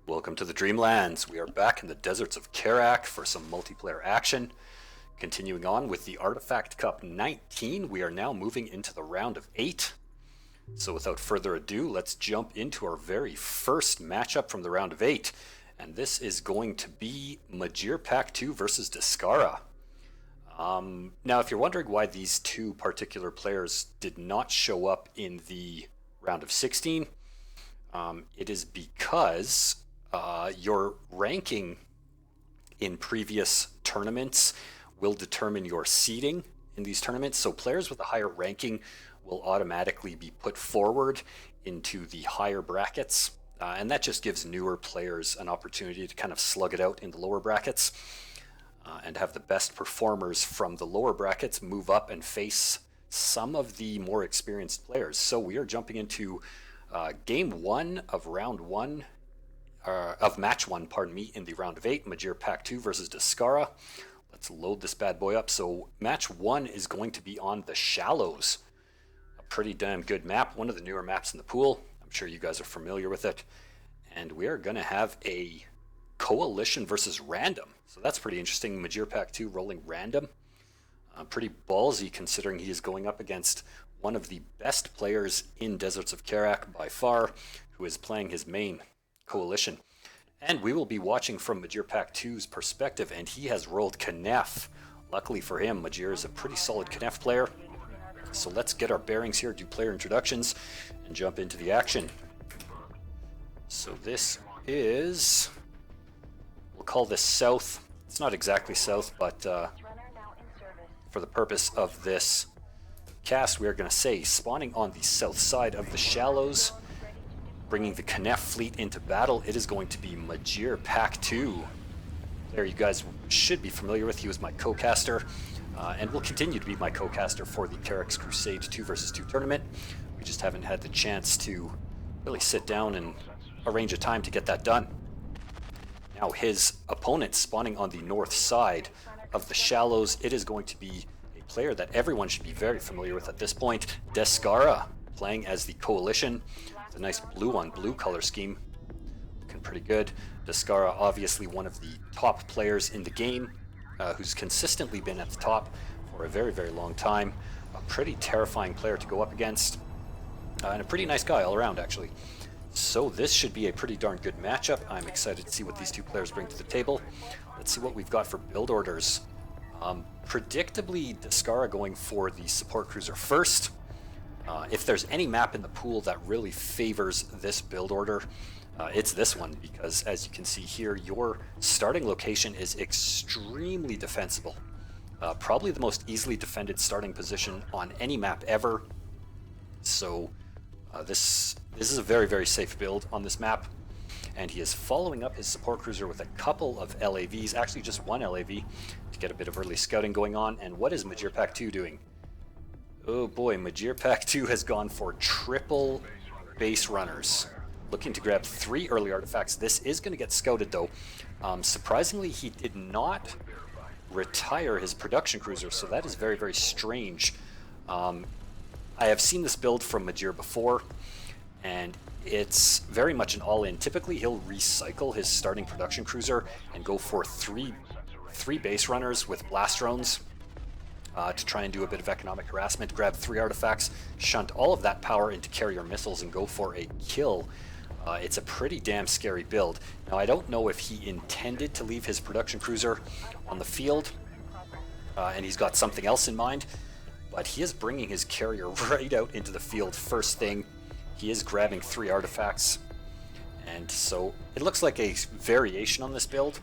Welcome to the Dreamlands. We are back in the deserts of Kharak for some multiplayer action. Continuing on with the Artifact Cup 19, we are now moving into the round of 8. So without further ado, let's jump into our very first matchup from the round of 8. And this is going to be Majiir Paktu versus Descara. Now, if you're wondering why these two particular players did not show up in the round of 16, it is because your ranking in previous tournaments will determine your seeding in these tournaments. So players with a higher ranking will automatically be put forward into the higher brackets. And that just gives newer players an opportunity to kind of slug it out in the lower brackets and have the best performers from the lower brackets move up and face some of the more experienced players. So we are jumping into game 1 of round 1. Of match 1, pardon me, in the round of 8, Majiir Paktu versus Descara. Let's load this bad boy up. So match 1 is going to be on the Shallows. A pretty damn good map, one of the newer maps in the pool. I'm sure you guys are familiar with it. And we are going to have a coalition versus random. So that's pretty interesting. Majiir Paktu rolling random. Pretty ballsy considering he is going up against one of the best players in Deserts of Kharak by far, who is playing his main coalition. And we will be watching from Majiir Paktu's perspective, and he has rolled Knef. Luckily for him, Majiir is a pretty solid Knef player. So let's get our bearings here, do player introductions, and jump into the action. So this is, we'll call this south. It's not exactly south, but for the purpose of this cast, we are going to say spawning on the south side of the Shallows. Bringing the Knef fleet into battle, it is going to be Majiir Paktu. There you guys should be familiar with. He was my co-caster and will continue to be my co-caster for the Kharak's Crusade 2 vs 2 tournament. We just haven't had the chance to really sit down and arrange a time to get that done. Now his opponent spawning on the north side of the Shallows, it is going to be a player that everyone should be very familiar with at this point, Descara, playing as the coalition. A nice blue on blue color scheme, looking pretty good. Descara, obviously one of the top players in the game, who's consistently been at the top for a very, very long time. A pretty terrifying player to go up against, and a pretty nice guy all around, actually. So this should be a pretty darn good matchup. I'm excited to see what these two players bring to the table. Let's see what we've got for build orders. Predictably, Descara going for the support cruiser first. If there's any map in the pool that really favors this build order, it's this one, because as you can see here, your starting location is extremely defensible. Probably the most easily defended starting position on any map ever. So this is a very, very safe build on this map. And he is following up his support cruiser with a couple of LAVs, actually just one LAV, to get a bit of early scouting going on. And what is Majiir Paktu doing? Oh boy, Majiir Paktu has gone for triple base runners, looking to grab 3 early artifacts. This is going to get scouted though. Surprisingly, he did not retire his production cruiser, so that is very, very strange. I have seen this build from Majiir before, and it's very much an all-in. Typically, he'll recycle his starting production cruiser and go for three base runners with blast drones. To try and do a bit of economic harassment, grab 3 artifacts, shunt all of that power into carrier missiles and go for a kill. It's a pretty damn scary build. Now I don't know if he intended to leave his production cruiser on the field and he's got something else in mind, but he is bringing his carrier right out into the field first thing. He is grabbing 3 artifacts, and so it looks like a variation on this build.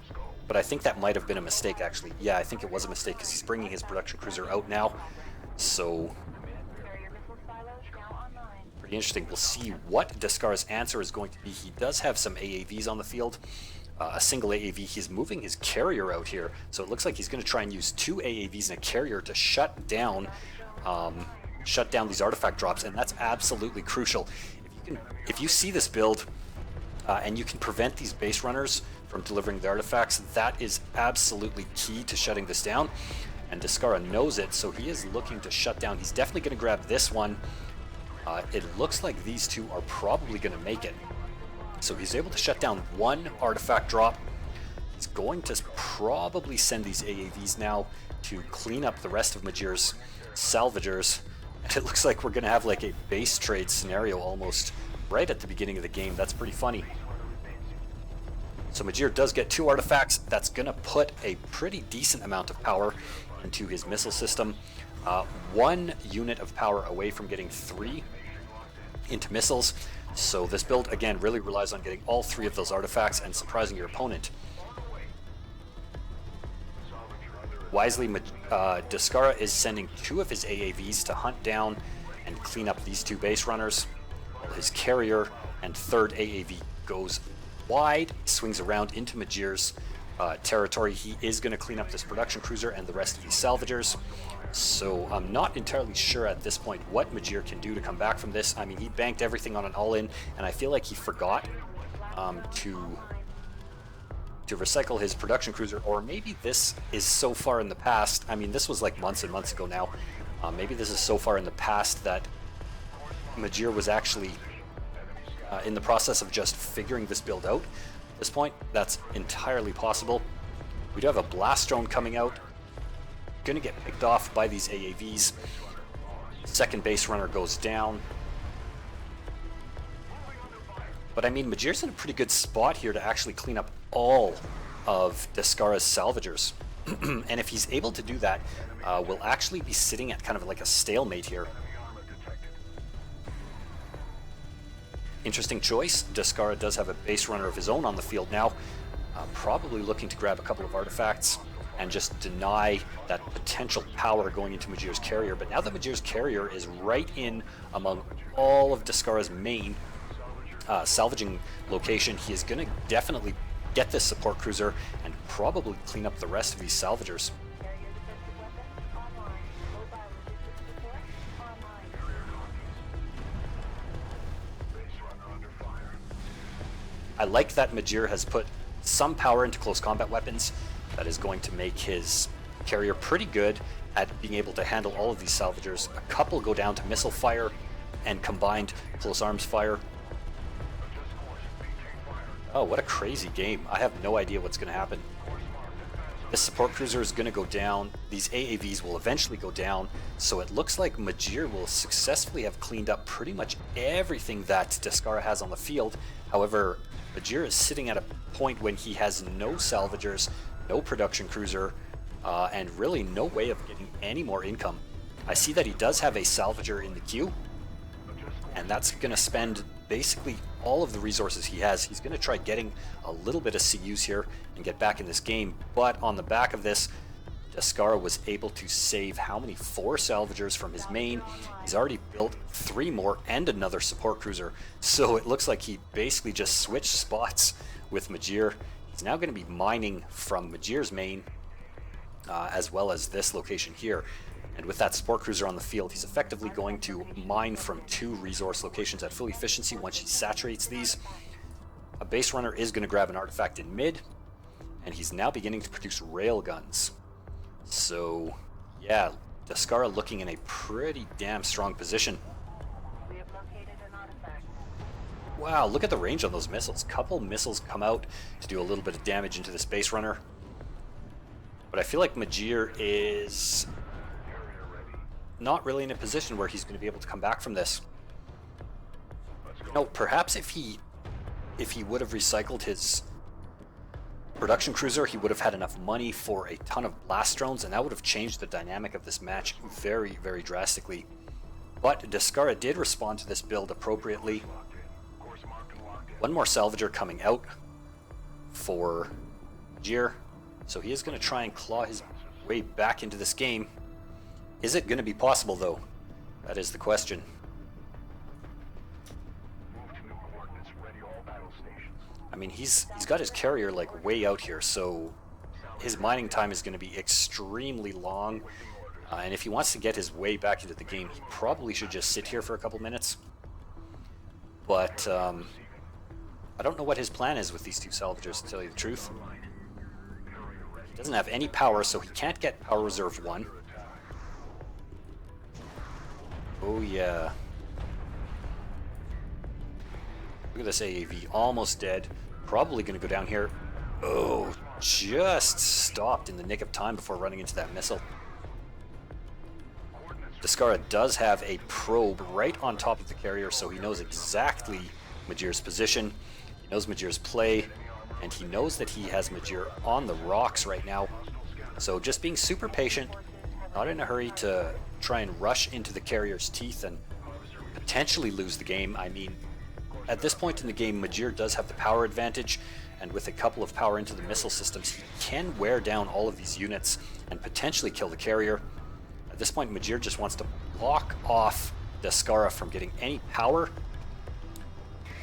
But I think that might have been a mistake, actually. Yeah, I think it was a mistake because he's bringing his production cruiser out now. So, pretty interesting. We'll see what Descara's answer is going to be. He does have some AAVs on the field. A single AAV. He's moving his carrier out here. So it looks like he's going to try and use 2 AAVs and a carrier to shut down these artifact drops. And that's absolutely crucial. If you see this build and you can prevent these base runners from delivering the artifacts, that is absolutely key to shutting this down, and Descara knows it, so he is looking to shut down. He's definitely going to grab this one. It looks like these two are probably going to make it. So he's able to shut down one artifact drop. He's going to probably send these AAVs now to clean up the rest of Majiir's salvagers. And it looks like we're going to have like a base trade scenario almost right at the beginning of the game. That's pretty funny. So Majiir does get 2 artifacts. That's going to put a pretty decent amount of power into his missile system. 1 unit of power away from getting 3 into missiles. So this build, again, really relies on getting all 3 of those artifacts and surprising your opponent. Wisely, Descara is sending 2 of his AAVs to hunt down and clean up these 2 base runners. His carrier and 3rd AAV goes wide, swings around into Majiir's territory. He is going to clean up this production cruiser and the rest of these salvagers. So I'm not entirely sure at this point what Majiir can do to come back from this. I mean, he banked everything on an all-in, and I feel like he forgot to recycle his production cruiser, or maybe this is so far in the past. I mean, this was like months and months ago now. Maybe this is so far in the past that Majiir was actually in the process of just figuring this build out. At this point, that's entirely possible. We do have a blast drone coming out. Gonna get picked off by these AAVs. 2nd base runner goes down. But I mean, Majiir's in a pretty good spot here to actually clean up all of Descara's salvagers. And if he's able to do that, we'll actually be sitting at kind of like a stalemate here. Interesting choice. Descara does have a base runner of his own on the field now, probably looking to grab a couple of artifacts and just deny that potential power going into Majiir's carrier. But now that Majiir's carrier is right in among all of Descara's main salvaging location, he is going to definitely get this support cruiser and probably clean up the rest of these salvagers. I like that Majiir has put some power into close combat weapons. That is going to make his carrier pretty good at being able to handle all of these salvagers. A couple go down to missile fire and combined close arms fire. Oh, what a crazy game. I have no idea what's going to happen. This support cruiser is going to go down. These AAVs will eventually go down. So it looks like Majiir will successfully have cleaned up pretty much everything that Descara has on the field. However, Majiir is sitting at a point when he has no salvagers, no production cruiser, and really no way of getting any more income. I see that he does have a salvager in the queue, and that's going to spend basically all of the resources he has. He's going to try getting a little bit of CUs here and get back in this game, but on the back of this, Descara was able to save how many? 4 salvagers from his main. He's already built 3 more and another support cruiser. So it looks like he basically just switched spots with Majiir. He's now going to be mining from Majiir's main as well as this location here. And with that support cruiser on the field, he's effectively going to mine from 2 resource locations at full efficiency once he saturates these. A base runner is going to grab an artifact in mid, and he's now beginning to produce rail guns. So, yeah, Descara looking in a pretty damn strong position. We have located an artifact. Wow, look at the range on those missiles. Couple missiles come out to do a little bit of damage into this base runner. But I feel like Majiir is not really in a position where he's going to be able to come back from this. No, perhaps if he would have recycled his production cruiser, he would have had enough money for a ton of blast drones, and that would have changed the dynamic of this match very, very drastically. But Descara did respond to this build appropriately. 1 more salvager coming out for Majiir, so he is going to try and claw his way back into this game. Is it going to be possible, though? That is the question. I mean, he's got his carrier like way out here, so his mining time is going to be extremely long. And if he wants to get his way back into the game, he probably should just sit here for a couple minutes. But I don't know what his plan is with these 2 salvagers, to tell you the truth. He doesn't have any power, so he can't get power reserve 1. Oh yeah. Look at this AAV, almost dead. Probably going to go down here. Oh, just stopped in the nick of time before running into that missile. Descara does have a probe right on top of the carrier, so he knows exactly Majiir's position. He knows Majiir's play, and he knows that he has Majiir on the rocks right now. So just being super patient, not in a hurry to try and rush into the carrier's teeth and potentially lose the game. I mean, at this point in the game, Majiir does have the power advantage, and with a couple of power into the missile systems, he can wear down all of these units and potentially kill the carrier. At this point, Majiir just wants to block off Descara from getting any power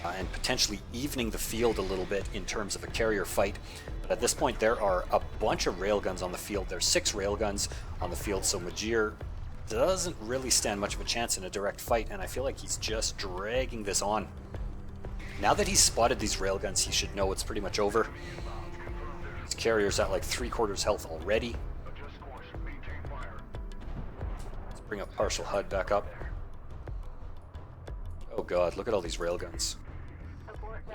and potentially evening the field a little bit in terms of a carrier fight. But at this point, there are a bunch of railguns on the field. There's 6 railguns on the field, so Majiir doesn't really stand much of a chance in a direct fight, and I feel like he's just dragging this on. Now that he's spotted these railguns, he should know it's pretty much over. His carrier's at like 3/4 health already. Let's bring up partial HUD back up. Oh god, look at all these railguns.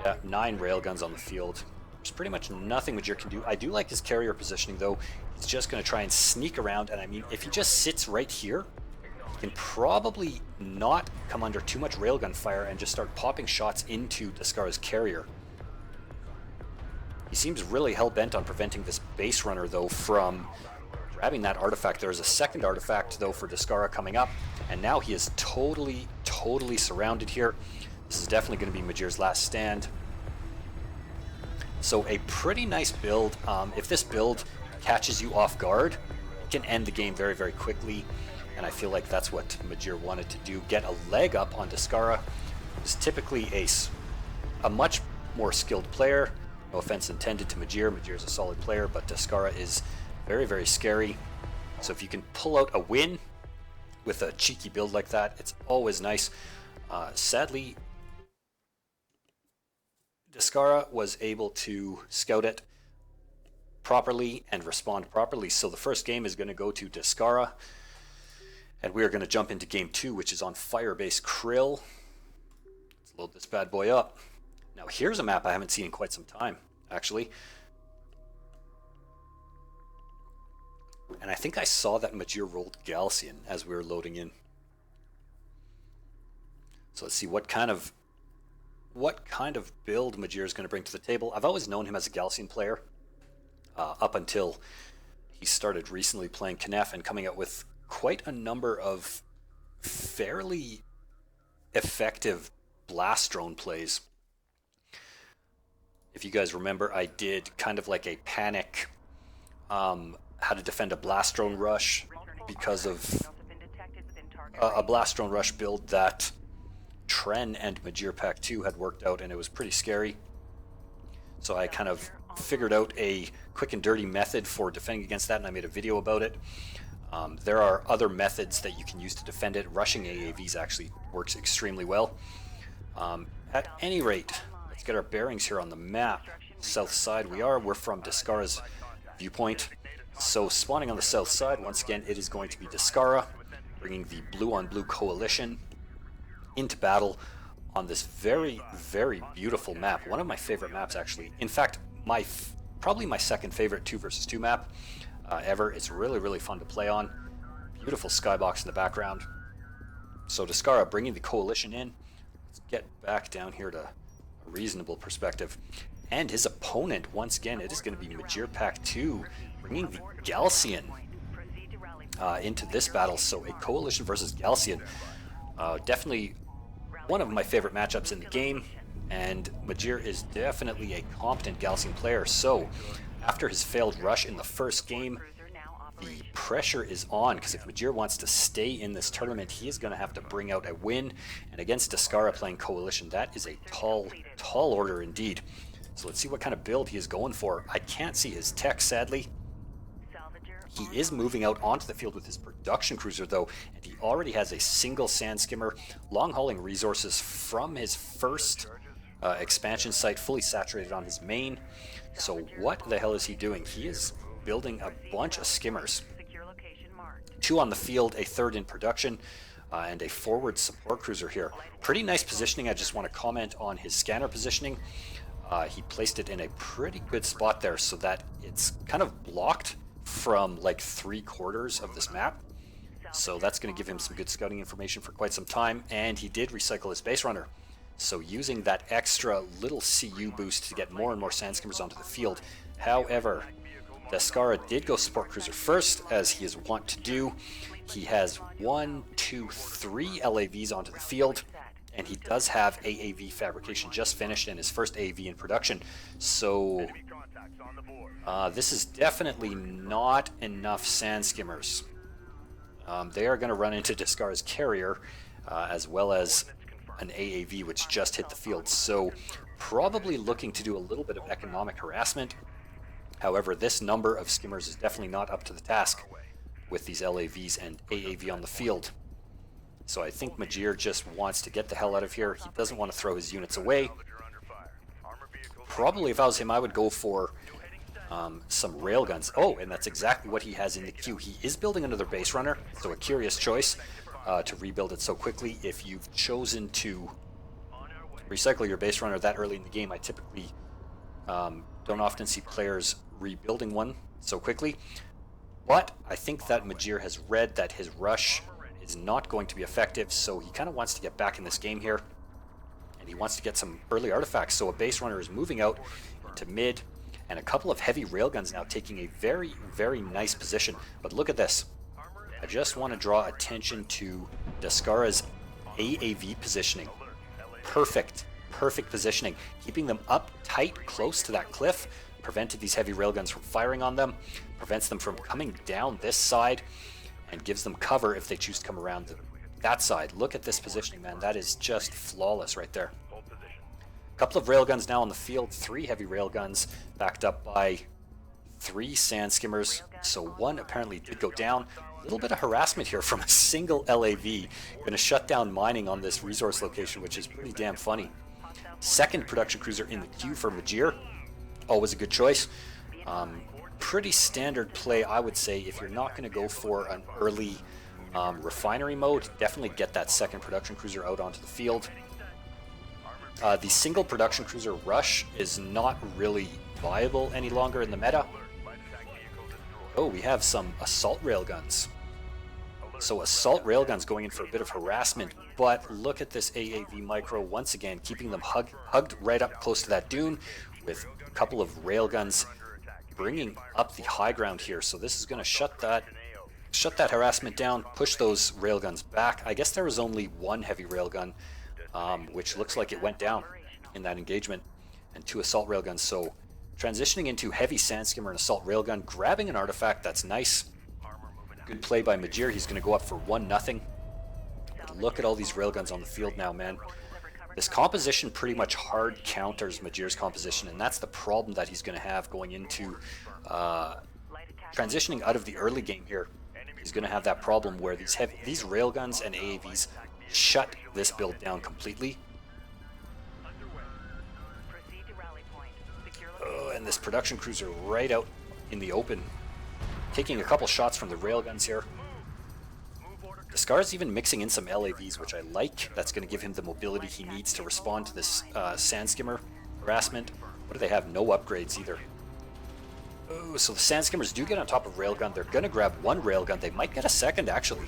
Yeah, 9 railguns on the field. There's pretty much nothing Majiir can do. I do like his carrier positioning though. He's just going to try and sneak around, and I mean, if he just sits right here, he can probably not come under too much railgun fire and just start popping shots into Descara's carrier. He seems really hell-bent on preventing this base runner though from grabbing that artifact. There's a second artifact though for Descara coming up, and now he is totally surrounded here. This is definitely going to be Majiir's last stand. So a pretty nice build. If this build catches you off guard, it can end the game very quickly, and I feel like that's what Majiir wanted to do, get a leg up on Descara, who's typically a much more skilled player. No offense intended to Majiir. Majiir's a solid player, but Descara is very scary. So if you can pull out a win with a cheeky build like that, it's always nice. Sadly, Descara was able to scout it properly and respond properly, so the first game is going to go to Descara, and we are going to jump into game 2, which is on Firebase Krill. Let's load this bad boy up. Now here's a map I haven't seen in quite some time, actually. And I think I saw that Majiir rolled Galcian as we were loading in. So let's see what kind of build Majiir is going to bring to the table. I've always known him as a Galcian player, up until he started recently playing Knef and coming out with quite a number of fairly effective blast drone plays. If you guys remember, I did kind of like a panic how to defend a blast drone rush because of a blast drone rush build that Tren and Majiir Paktu had worked out, and it was pretty scary. So I kind of figured out a quick and dirty method for defending against that, and I made a video about it. There are other methods that you can use to defend it. Rushing AAVs actually works extremely well. At any rate, let's get our bearings here on the map. South side we're from Descara's viewpoint. So spawning on the south side, once again, it is going to be Descara, bringing the blue-on-blue coalition into battle on this very beautiful map. One of my favorite maps, actually. In fact, probably my second favorite 2 versus 2 map ever. It's really fun to play on. Beautiful skybox in the background. So Descara bringing the coalition in. Let's get back down here to a reasonable perspective. And his opponent, once again, it is going to be Majiir Paktu, bringing the Galcian into this battle. So a coalition versus Galcian. Definitely one of my favorite matchups in the game, and Majiir is definitely a competent Galcian player. So after his failed rush in the first game, the pressure is on, because if Majiir wants to stay in this tournament, he is going to have to bring out a win, and against Descara playing coalition, that is a tall order indeed. So let's see what kind of build he is going for. I can't see his tech, sadly. He is moving out onto the field with his production cruiser though, and he already has a single sand skimmer, long hauling resources from his first expansion site, fully saturated on his main. So what the hell is he doing? He is building a bunch of skimmers. 2 on the field, a 3rd in production. and a forward support cruiser here. Pretty nice positioning. I just want to comment on his scanner positioning. He placed it in a pretty good spot there so that it's kind of blocked from like 3/4 of this map. So that's going to give him some good scouting information for quite some time. And he did recycle his base runner. So using that extra little CU boost to get more and more sand skimmers onto the field. However, Descara did go support cruiser first, as he is wont to do. He has 1, 2, 3 LAVs onto the field, and he does have AAV fabrication just finished and his first AV in production. So this is definitely not enough sand skimmers. They are going to run into Descara's carrier, as well as an AAV which just hit the field. So probably looking to do a little bit of economic harassment. However, this number of skimmers is definitely not up to the task with these LAVs and AAV on the field. So I think Majiir just wants to get the hell out of here. He doesn't want to throw his units away. Probably if I was him, I would go for some railguns. Oh, and that's exactly what he has in the queue. He is building another base runner, so a curious choice to rebuild it so quickly. If you've chosen to recycle your base runner that early in the game, I typically don't often see players rebuilding one so quickly. But I think that Majiir has read that his rush is not going to be effective, so he kind of wants to get back in this game here, and he wants to get some early artifacts. So a base runner is moving out into mid, and a couple of heavy railguns now taking a very, very nice position. But look at this. I just want to draw attention to Descara's AAV positioning. Perfect positioning. Keeping them up tight, close to that cliff, prevented these heavy railguns from firing on them, prevents them from coming down this side, and gives them cover if they choose to come around that side. Look at this positioning, man. That is just flawless right there. A couple of railguns now on the field, 3 heavy railguns backed up by 3 sand skimmers. So one apparently did go down. A little bit of harassment here from a single LAV. Going to shut down mining on this resource location, which is pretty damn funny. Second production cruiser in the queue for Majiir. Always a good choice. Pretty standard play, I would say. If you're not going to go for an early refinery mode, definitely get that second production cruiser out onto the field. The single production cruiser rush is not really viable any longer in the meta. Oh, we have some assault railguns. So assault railguns going in for a bit of harassment, but look at this AAV micro once again, keeping them hugged right up close to that dune, with a couple of railguns bringing up the high ground here. So this is going to shut that harassment down, push those railguns back. I guess there was only one heavy railgun, which looks like it went down in that engagement, and 2 assault railguns. So transitioning into heavy sand skimmer and assault railgun, grabbing an artifact. That's nice. Good play by Majiir. He's going to go up for 1-0. Look at all these railguns on the field now, man. This composition pretty much hard counters Majiir's composition, and that's the problem that he's going to have going into transitioning out of the early game here. He's going to have that problem where these railguns and AAVs shut this build down completely. Oh, and this production cruiser right out in the open, taking a couple shots from the railguns here. Descara's even mixing in some LAVs, which I like. That's going to give him the mobility he needs to respond to this sand skimmer harassment. What do they have? No upgrades either. Oh, so the sand skimmers do get on top of railgun. They're going to grab 1 railgun. They might get a second, actually.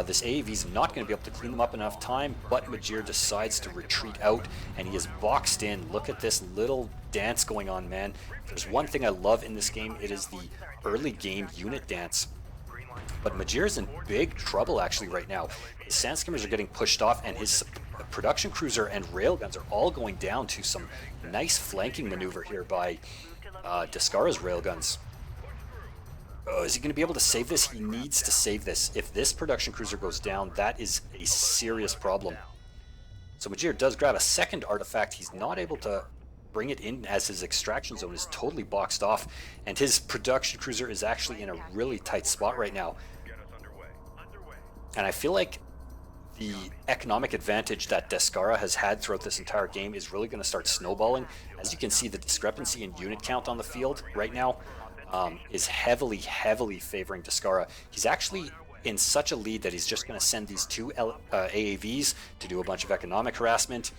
This AAV is not going to be able to clean them up enough time, but Majiir decides to retreat out, and he is boxed in. Look at this little dance going on, man. If there's one thing I love in this game, it is the early game unit dance. But Majiir is in big trouble actually right now. His sand skimmers are getting pushed off, and his production cruiser and railguns are all going down to some nice flanking maneuver here by Descara's railguns. Oh, is he going to be able to save this? He needs to save this. If this production cruiser goes down, that is a serious problem. So Majiir does grab a second artifact. He's not able to bring it in as his extraction zone is totally boxed off, and his production cruiser is actually in a really tight spot right now. And I feel like the economic advantage that Descara has had throughout this entire game is really going to start snowballing. As you can see, the discrepancy in unit count on the field right now is heavily favoring Descara. He's actually in such a lead that he's just going to send these two AAVs to do a bunch of economic harassment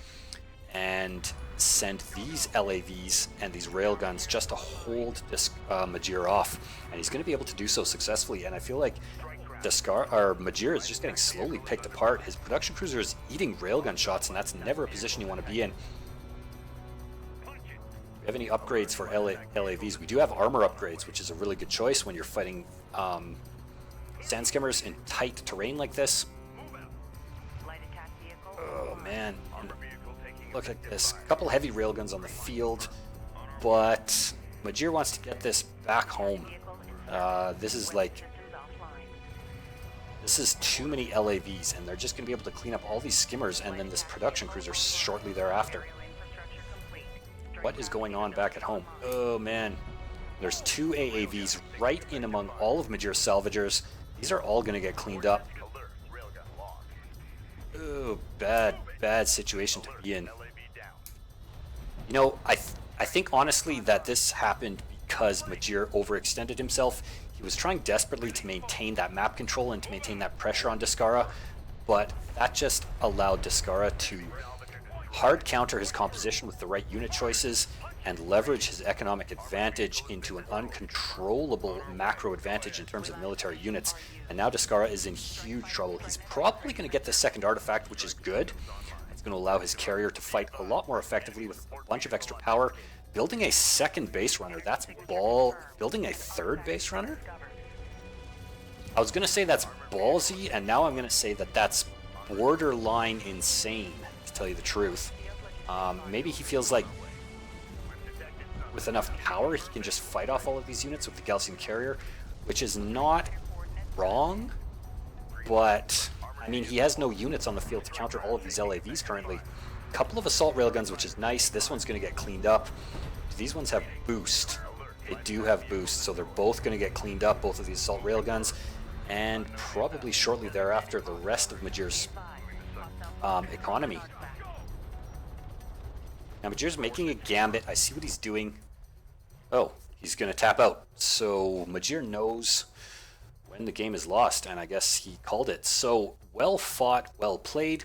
and send these LAVs and these railguns just to hold this Majiir off. And he's going to be able to do so successfully. And I feel like Descara, or Majiir, is just getting slowly picked apart. His production cruiser is eating railgun shots, and that's never a position you want to be in. We have any upgrades for LAVs? We do have armor upgrades, which is a really good choice when you're fighting sand skimmers in tight terrain like this. Oh man, and look at this. A couple heavy railguns on the field, but Majiir wants to get this back home. This is too many LAVs, and they're just going to be able to clean up all these skimmers and then this production cruiser shortly thereafter. What is going on back at home? Oh man, there's two AAVs right in among all of Majiir's salvagers. These are all going to get cleaned up. Oh, bad situation to be in. You know, I think honestly that this happened because Majiir overextended himself. He was trying desperately to maintain that map control and to maintain that pressure on Descara, but that just allowed Descara to hard counter his composition with the right unit choices and leverage his economic advantage into an uncontrollable macro advantage in terms of military units. And now Descara is in huge trouble. He's probably going to get the second artifact, which is good. It's going to allow his carrier to fight a lot more effectively with a bunch of extra power. Building a second base runner, that's ball. Building a third base runner? I was going to say that's ballsy, and now I'm going to say that that's borderline insane, to tell you the truth. Maybe he feels like with enough power he can just fight off all of these units with the Gaussian carrier, which is not wrong, but I mean, he has no units on the field to counter all of these LAVs currently. A couple of assault railguns, which is nice. This one's going to get cleaned up. These ones have boost. They do have boost, so they're both going to get cleaned up, both of these assault railguns, and probably shortly thereafter the rest of Majiir's economy. Now Majiir's making a gambit. I see what he's doing. Oh, he's going to tap out. So Majiir knows when the game is lost, and I guess he called it. So well fought, well played.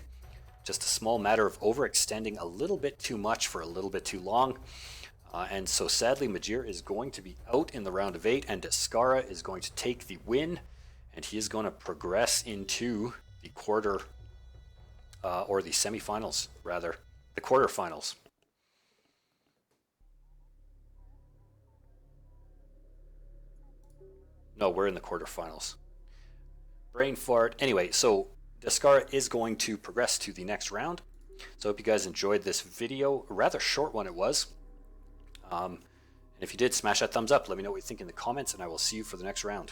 Just a small matter of overextending a little bit too much for a little bit too long. And so sadly, Majiir is going to be out in the round of 8, and Descara is going to take the win, and he is going to progress into the quarter, or the semifinals, rather, the quarterfinals. No, we're in the quarterfinals. Brain fart. Anyway, so Descara is going to progress to the next round. So I hope you guys enjoyed this video. A rather short one it was. And if you did, smash that thumbs up. Let me know what you think in the comments, and I will see you for the next round.